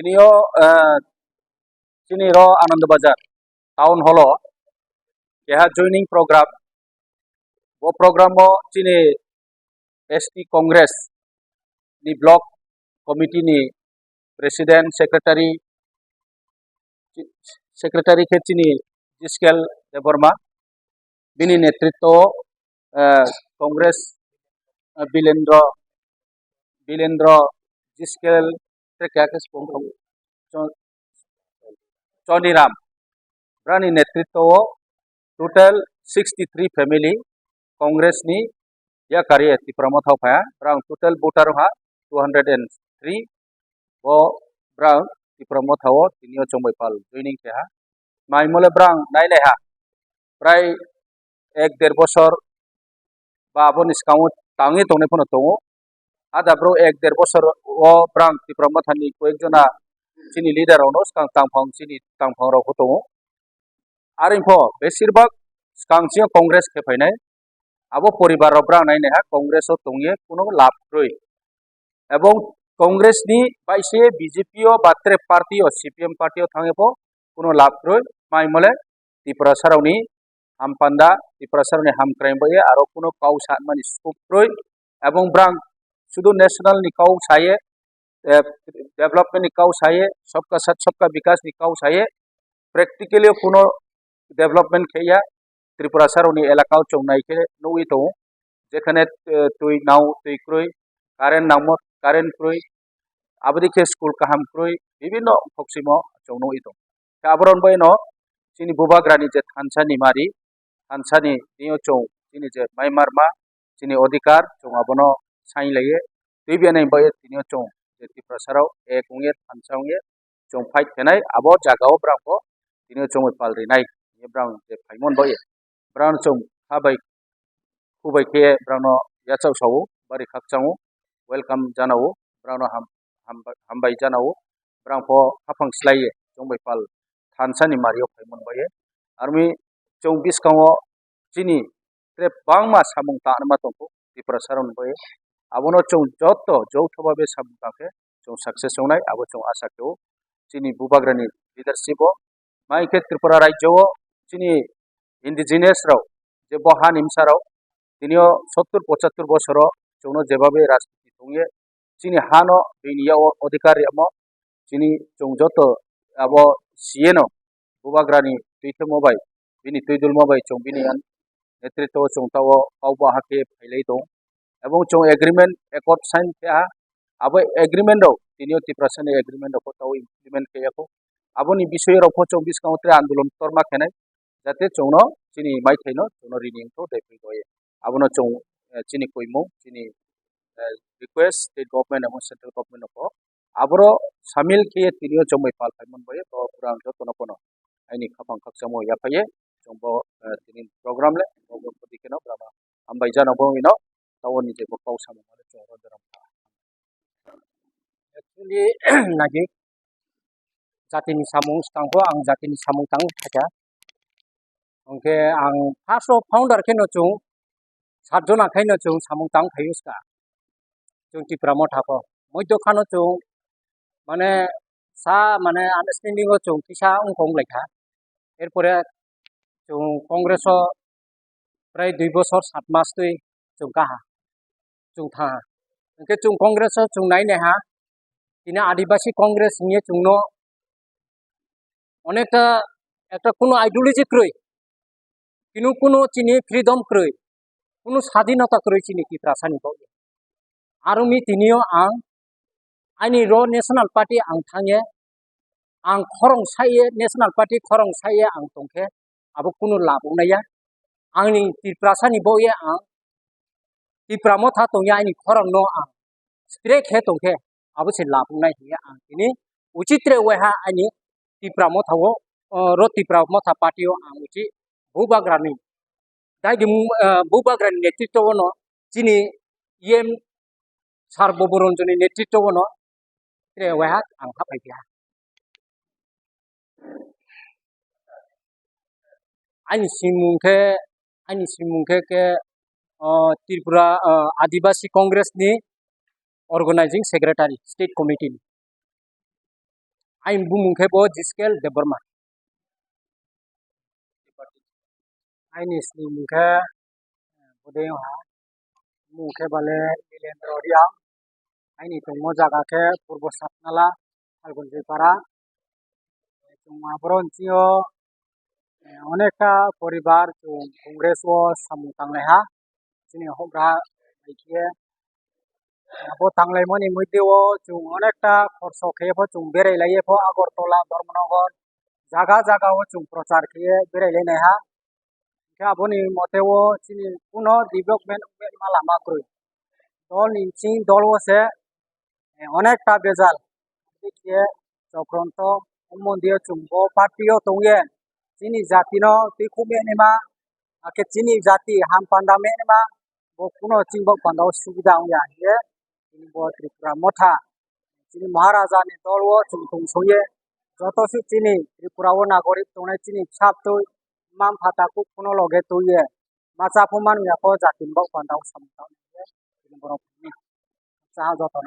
Tinio Chini ro Ananda Bazar Town Hall keha joining program wo program mo chini ST Congress ni block committee ni president secretary ke chini Jiskel Deborma bini netritto Congress Bilendra Jiskel Trekakes Choniram Brani netritto total 63 family Congress ni Yakarwi TIPRA Mothao phaya brang total voter ha 203 bo brang TIPRA Mothao tinio chongbai pal joining ke ha mai mole brang naile ha prai 1-1.5 বছর ba aboni skau tangi tongne phono tongo ada bro 1-1.5 বছর o brang TIPRA Mothani koekjona chini leader ono skang tangphang chini tangphang ro tongo arinpho besirbak skangchio congress ke phainai abo poribar rok brang naine ha congress o tongye kuno লাভ রই এবং congress ni baise bjp o batre party o cpm party o thangebo kuno লাভ রই mai mole TIPRA saroni hampanda TIPRA saroni hamkraim boye aro kuno kau satmani scoop roi এবং brang শুধু national ni kau saye development ni kau saye sabka sat sabka vikas ni kau saye practically kuno development kheya Tripura saroni elakao chongnai ke noi to যেখানে তুই নাও তুই ক্রই current নামত current ক্রই আবদিকে school কাহাম ক্রই বিভিন্ন ফক্সিমো চৌনো ইতো আবরণ বইনো চিনি বুবাগ্রানি যে থানসানি মারি থানসানি নিও চৌ চিনি যে মাইমারমা চিনি অধিকার চৌআবনো সাই লাইয়ে তুই বিয়ানাই বই তিনিও চৌ যে ত্রিপুরা সারাও এক উঙে থানসাউঙে চৌ ফাইট কেনাই আবো জাগাও ব্রাঙ্কো তিনিও চৌ পালরি নাই ये ब्राउन जे फाइमन बय ब्राउन चौ हाबाय खुबाय के ब्राउनो याचाव सावो बारि खाकचाव वेलकाम जानावो ब्राउनो हामबाय जानावो ब्राउनफो हाफां स्लाइए चौबाय पाल थानसानि मारियो फाइमन बय आरमी चौ बिस्काव चिनि त्रे बांगमा सामुं तानमा तंको TIPRA सारन बय आबनो चौ जत्तो जौथबाबे सामुं ताके चौ सक्सेस होनाय आबो चौ आशा केव चिनि बुबाग्रानि लीडरशिप माइके त्रिपुरा राज्यो चिनी इंडिजिनियस राव जे बहा निमसा राव तिनियो 70-75 বছর चौनो जेबाबे राजनीति थंगे चिनी हानो बिनिया अधिकारी अमो चिनी चौजत अब सीएनो बुबाग्रानी तुइथे मोबाइ बिनि तोइदुल मोबाइ चौ बिनि नेतृत्व चौताओ कावबा हाके फैलाई दं एवं चौ एग्रीमेंट एकॉर्ड साइन के अब एग्रीमेंट राव तिनियो TIPRA सानि एग्रीमेंट को ताव implement केयाखौ aboni bisoy rokho chong biskang tre आंदोलन torma khenai jate chongno chini mai thaino chongno renewing to depi doye abono chong chini koimo chini request state government and central government ko abro samil ke tinio chongbai pal phaimon boye to purang jo tono kono aini khapang khaksamo ya phaye chongbo tinin program le program ko dikeno brama ambai jana bo ino tawoni je ko kausamo male choro daram actually nagi जातिनि सामुं स्टांखौ आं जातिनि सामुं तां थाजा ओंके आं first of founder के नचुं सातजन आखाय नचुं सामुं तां थायुसका जों TIPRA Mothao मध्य खानो चुं माने सा माने अंडरस्टैंडिंग चुं किसा अंकं लायखा एरपरे चुं कांग्रेस प्राय 2 বছর 7 मास तै चुं काहा चुं था ओंके चुं कांग्रेस चुं नायने हा तिना आदिवासी कांग्रेस नि चुंनो অনেকটা একটা কোনো আইডিওলজি ক্রই কিন্তু কোনো চিনি ফ্রিডম ক্রই কোনো স্বাধীনতা ক্রই চিনি TIPRA সানি বাউ আরো মি তিনিও আং আইনি র ন্যাশনাল পার্টি आं थाङे आं खरं साये ন্যাশনাল पार्टी खरं साये आं तंखे आबो कोनो लाबोनाया आंनि TIPRA सानि बाउये आं TIPRA Mothao तंगे आइनि खरं न आं स्ट्रेट हे तंखे आबो से लाबोनाय हिया आं तिनि उचित्रे वेहा आइनि TIPRA Mothao ro TIPRA Mothao party o ang uchi bubagrani dai di bubagrani netritwo no chini yem sar boboronjoni netritwo no tre wa ang hapai dia ani simungke ke Tripura Adivasi Congress ni organizing secretary state committee Ain bumungke bo jiskel de Burma. Ain isni mungke bodeng ha mungke bale milendro riang. Ain itu mojaga ke purbo sapnala algun para. Cuma broncio oneka poribar chung kongres wo samutang leha. Sini hobra ikie abo tanglai moni muidewo chung onekta khorso kheye pho chung berai laiye pho Agartala Dharmanagar jaga jaga wo chung prochar khiye berai lai ha khe aboni motewo chini puno development malama krui dol ni ching dol wo se onekta bezal khiye chokronto mondio chung bo patio tongye chini jati no tikhume nima ake chini jati ham panda me nima bo puno chingbo panda subida ongya ye bo Tripura motha chini Maharaja ni dol wo chung tung soye joto si chini Tripura wo nagorik tongnai chini sap tui mam phata ku puno loge tuye macha phuman ya ko jatin bo panda samta ye chini borok ni cha joto